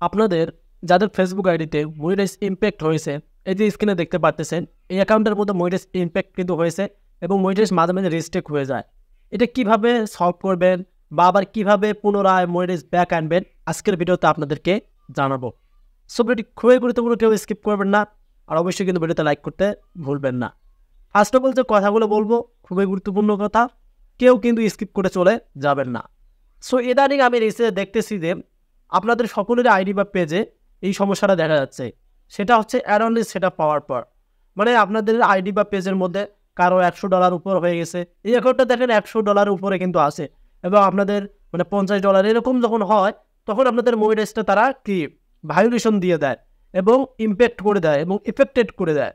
আপনাদের যাদের ফেসবুক আইডিতে মনিটাইজ ইমপ্যাক্ট হয়েছে, এই যে স্ক্রিনে দেখতে পাচ্ছেন, এই অ্যাকাউন্টের মধ্যে মনিটাইজ ইমপ্যাক্ট কিন্তু হয়েছে এবং মনিটাইজ মাঝে মাঝে রেস্ট্রিক্ট হয়ে যায়। এটা কিভাবে সলভ করবেন বা আবার কীভাবে পুনরায় মনিটাইজ ব্যাক আনবেন, আজকের ভিডিওতে আপনাদেরকে জানাবো। সো ভিডিওটি খুবই গুরুত্বপূর্ণ, কেউ স্কিপ করবেন না, আর অবশ্যই কিন্তু ভিডিওতে লাইক করতে ভুলবেন না। ফার্স্ট অফ অল যে কথাগুলো বলবো খুবই গুরুত্বপূর্ণ কথা, কেউ কিন্তু স্কিপ করে চলে যাবেন না। সো ইদানিং আমি রিসেন্ট দেখতেছি যে আপনাদের সকলের আইডি বা পেজে এই সমস্যাটা দেখা যাচ্ছে। সেটা হচ্ছে অ্যারনলি সেট আপ পাওয়ার পর, মানে আপনাদের আইডি বা পেজের মধ্যে কারো $100 উপর হয়ে গেছে। এই অ্যাকাউন্টটা দেখেন $100 উপরে কিন্তু আছে, এবং আপনাদের মানে $50 এরকম যখন হয়, তখন আপনাদের মনিটাইজটা তারা কি ভায়োলেশন দিয়ে দেয় এবং ইমপ্যাক্ট করে দেয় এবং এফেক্টেড করে দেয়।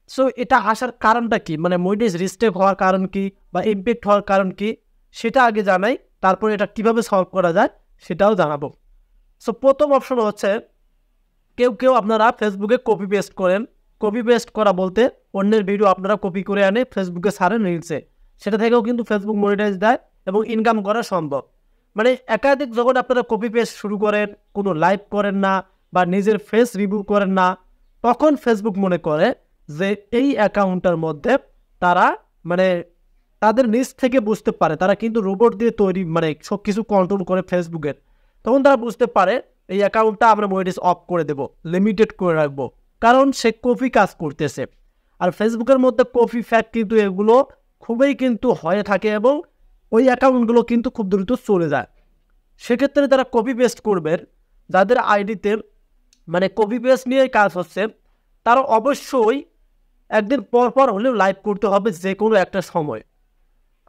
সো এটা আসার কারণটা কি, মানে মনিটাইজ রিস্ট্রিক্ট হওয়ার কারণ কি বা ইমপ্যাক্ট হওয়ার কারণ কি, সেটা আগে জানাই, তারপরে এটা কিভাবে সলভ করা যায় সেটাও জানাবো। সো প্রথম অপশন হচ্ছে, কেউ আপনারা ফেসবুকে কপি পেস্ট করেন। কপি পেস্ট করা বলতে অন্যের ভিডিও আপনারা কপি করে আনে ফেসবুকে ছাড়েন রিলসে, সেটা থেকেও কিন্তু ফেসবুক মনিটাইজ দেয় এবং ইনকাম করা সম্ভব। মানে একাধিক যখন আপনারা কপি পেস্ট শুরু করেন, কোনো লাইভ করেন না বা নিজের ফেস রিভিউ করেন না, তখন ফেসবুক মনে করে যে এই অ্যাকাউন্টের মধ্যে তারা মানে তাদের নিজ থেকে বুঝতে পারে, তারা কিন্তু রোবট দিয়ে তৈরি, মানে সব কিছু কন্ট্রোল করে ফেসবুকের। তখন তারা বুঝতে পারে এই অ্যাকাউন্টটা আমরা মনিটাইজ অফ করে দেব, লিমিটেড করে রাখবো, কারণ সে কপি কাজ করতেছে। আর ফেসবুকের মধ্যে কপি ফ্যাক্ট কিন্তু এগুলো খুবই কিন্তু হয়ে থাকে এবং ওই অ্যাকাউন্টগুলো কিন্তু খুব দ্রুত চলে যায়। সেক্ষেত্রে তারা কপি পেস্ট করবেন, যাদের আইডিতে মানে কপি পেস্ট নিয়ে কাজ হচ্ছে, তারা অবশ্যই একদিন পর পর হলেও লাইভ করতে হবে, যে কোনো একটা সময়।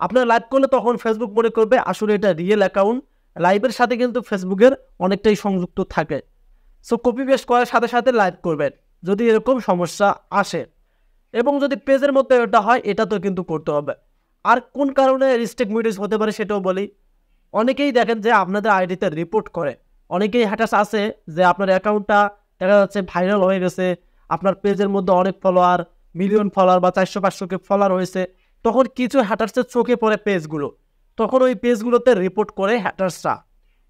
আপনার লাইভ করলে তখন ফেসবুক মনে করবে আসলে এটা রিয়েল অ্যাকাউন্ট। লাইভের সাথে কিন্তু ফেসবুকের অনেকটাই সংযুক্ত থাকে। সো কপি পেস্ট করার সাথে সাথে লাইভ করবেন যদি এরকম সমস্যা আসে, এবং যদি পেজের মধ্যে এটা হয়, এটা তো কিন্তু করতে হবে। আর কোন কারণে রিস্ট্রিক্ট মনিটাইজ হতে পারে সেটাও বলি। অনেকেই দেখেন যে আপনাদের আইডিতে রিপোর্ট করে, অনেকেই হ্যাটার্স আছে যে আপনার অ্যাকাউন্টটা দেখা যাচ্ছে ভাইরাল হয়ে গেছে, আপনার পেজের মধ্যে অনেক ফলোয়ার, মিলিয়ন ফলোয়ার বা 400-500 ফলোয়ার হয়েছে, তখন কিছু হ্যাটার্সের চোখে পড়ে পেজগুলো, তখন ওই পেজগুলোতে রিপোর্ট করে হ্যাটার্সরা।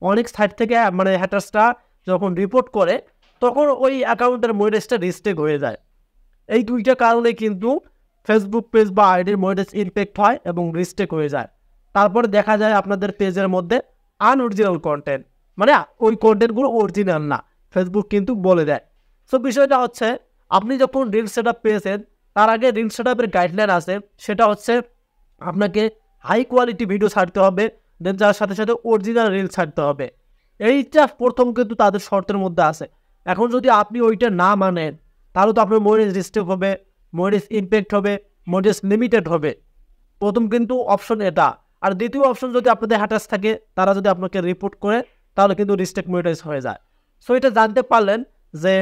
অনেক সাইট থেকে মানে হ্যাটার্সরা যখন রিপোর্ট করে, তখন ওই অ্যাকাউন্টের মনিটাইজটা রিস্ট্রিক্ট হয়ে যায়। এই দুইটা কারণে কিন্তু ফেসবুক পেজ বা আইডির মনিটাইজ ইমপ্যাক্ট হয় এবং রিস্ট্রিক্ট হয়ে যায়। তারপরে দেখা যায় আপনাদের পেজের মধ্যে আনঅরিজিনাল কন্টেন্ট, মানে ওই কন্টেন্টগুলো অরিজিনাল না, ফেসবুক কিন্তু বলে দেয়। সো বিষয়টা হচ্ছে, আপনি যখন রিল সেট আপ পেয়েছেন, তার আগে রিল সেট আপের গাইডলাইন আছে, সেটা হচ্ছে আপনাকে হাই কোয়ালিটি ভিডিও ছাড়তে হবে, দেন যার সাথে সাথে অরিজিনাল রিল ছাড়তে হবে। এইটা প্রথম কিন্তু তাদের শর্তের মধ্যে আছে। এখন যদি আপনি ওইটা না মানেন, তাহলে তো আপনার মনিটাইজ রিস্ট্রিক্ট হবে, মনিটাইজ ইমপ্যাক্ট হবে, মনিটাইজ লিমিটেড হবে। প্রথম কিন্তু অপশন এটা। আর দ্বিতীয় অপশন, যদি আপনাদের হ্যাটার্স থাকে, তারা যদি আপনাকে রিপোর্ট করে, তাহলে কিন্তু রিস্ট্রিক্ট মনিটাইজ হয়ে যায়। সো এটা জানতে পারলেন যে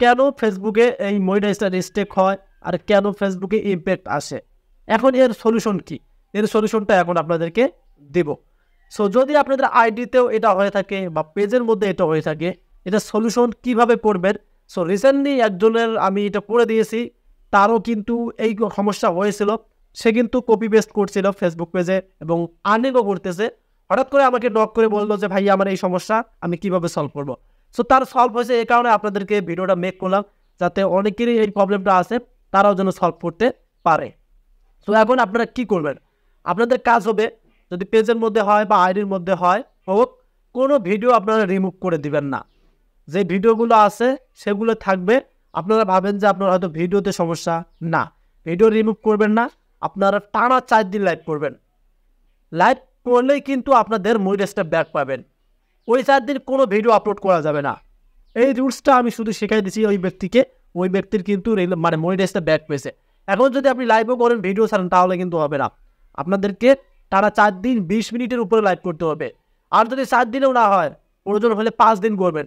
কেন ফেসবুকে এই মনিটাইজটা রিস্ট্রিক্ট হয় আর কেন ফেসবুকে ইমপ্যাক্ট আসে। এখন এর সলিউশন কি, এর সলিউশনটা এখন আপনাদেরকে দেব। সো যদি আপনাদের আইডিতেও এটা হয়ে থাকে বা পেজের মধ্যে এটা হয়ে থাকে, এটা সলিউশন কিভাবে করবেন। সো রিসেন্টলি একজনের আমি এটা করে দিয়েছি, তারও কিন্তু এই সমস্যা হয়েছিল। সে কিন্তু কপি পেস্ট করছিল ফেসবুক পেজে এবং আর্নিংও করতেছে। হঠাৎ করে আমাকে নক করে বললো যে ভাই আমার এই সমস্যা, আমি কিভাবে সলভ করব। সো তার সলভ হয়েছে, এই কারণে আপনাদেরকে ভিডিওটা মেক করলাম, যাতে অনেকেরই এই প্রবলেমটা আছে, তারাও যেন সলভ করতে পারে। সো এখন আপনারা কি করবেন, আপনাদের কাজ হবে, যদি পেজের মধ্যে হয় বা আইডির মধ্যে হয় হোক, কোনো ভিডিও আপনারা রিমুভ করে দিবেন না। যে ভিডিওগুলো আছে সেগুলো থাকবে। আপনারা ভাবেন যে আপনার হয়তো ভিডিওতে সমস্যা, না, ভিডিও রিমুভ করবেন না, আপনারা টানা 4 দিন লাইভ করবেন। লাইভ করলেই কিন্তু আপনাদের মনিটাইজটা ব্যাক পাবেন। ওই 4 দিন কোনো ভিডিও আপলোড করা যাবে না। এই রুলসটা আমি শুধু শেখাই দিচ্ছি ওই ব্যক্তিকে, ওই ব্যক্তির কিন্তু মানে মনিটাইজটা ব্যাক পেয়েছে। এখন যদি আপনি লাইভও করেন, ভিডিও ছাড়েন, তাহলে কিন্তু হবে না। আপনাদেরকে টানা 4 দিন 20 মিনিটের উপরে লাইভ করতে হবে। আর যদি 4 দিনেও না হয়, প্রয়োজন হলে 5 দিন করবেন।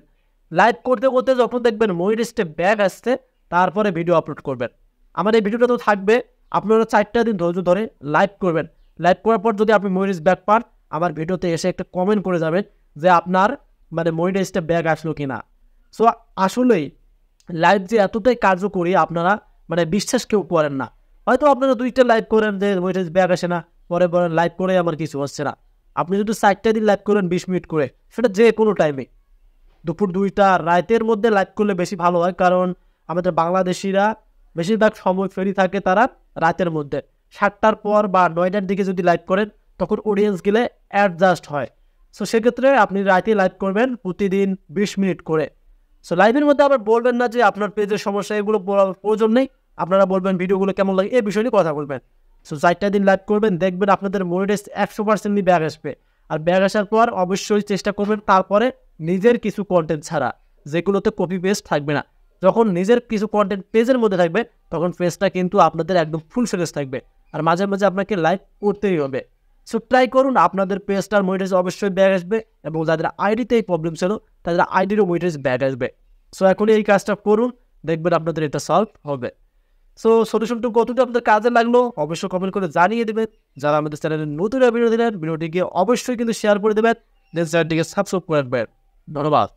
লাইভ করতে করতে যখন দেখবেন মনিটাইজটা ব্যাক আসছে, তারপরে ভিডিও আপলোড করবেন। আমার এই ভিডিওটা তো থাকবে, আপনারা 4টা দিন ধৈর্য ধরে লাইভ করবেন। লাইভ করার পর যদি আপনি মনিটাইজ ব্যাক পান, আমার ভিডিওতে এসে একটা কমেন্ট করে যাবেন যে আপনার মানে মনিটাইজটা ব্যাক আসলো কিনা। সো আসলেই লাইভ যে এতটাই কার্যকরী, আপনারা মানে বিশ্বাস কেউ করেন না। হয়তো আপনারা 2টা লাইভ করেন যে মনিটাইজ ব্যাক আসে না, পরে বলেন লাইভ করে আমার কিছু হচ্ছে না। আপনি যদি 4টা দিন লাইভ করেন 20 মিনিট করে, সেটা যে কোনো টাইমে, দুপুর 2টা রাতের মধ্যে লাইভ করলে বেশি ভালো হয়, কারণ আমাদের বাংলাদেশিরা বেশিরভাগ সময় ফ্রি থাকে তারা রাতের মধ্যে। 7টার পর বা 9টার দিকে যদি লাইভ করেন তখন অডিয়েন্স গেলে অ্যাডজাস্ট হয়। সো সেক্ষেত্রে আপনি রাতে লাইভ করবেন প্রতিদিন 20 মিনিট করে। সো লাইভের মধ্যে আবার বলবেন না যে আপনার পেজের সমস্যা, এগুলো বলার প্রয়োজন নেই। আপনারা বলবেন ভিডিওগুলো কেমন লাগে এই বিষয় নিয়ে কথা বলবেন। সো 4টা দিন লাইভ করবেন, দেখবেন আপনাদের মনিটাইজ 100% ব্যাক আসবে। আর ব্যাক আসার পর অবশ্যই চেষ্টা করবেন তারপরে নিজের কিছু কন্টেন্ট ছাড়া, যেগুলোতে কপি পেস্ট থাকবে না। যখন নিজের কিছু কন্টেন্ট পেজের মধ্যে থাকবে তখন পেজটা কিন্তু আপনাদের একদম ফুল ফ্রেশ থাকবে। আর মাঝে মাঝে আপনাকে লাইভ করতেই হবে। সো ট্রাই করুন, আপনাদের পেজটার মনিটাইজ অবশ্যই ব্যাক আসবে, এবং যাদের আইডিতে এই প্রবলেম ছিল তাদের আইডিরও মনিটাইজ ব্যাক আসবে। সো এখনই এই কাজটা করুন, দেখবেন আপনাদের এটা সলভ হবে। সো সলিউশনটুকু কতটা আপনাদের কাজে লাগলো অবশ্যই কমেন্ট করে জানিয়ে দেবেন। যারা আমাদের চ্যানেলে নতুন ভিডিও দিলেন, ভিডিওটিকে অবশ্যই কিন্তু শেয়ার করে দেবেন, দেন চ্যানেলটিকে সাবস্ক্রাইব করে রাখবেন। ধন্যবাদ।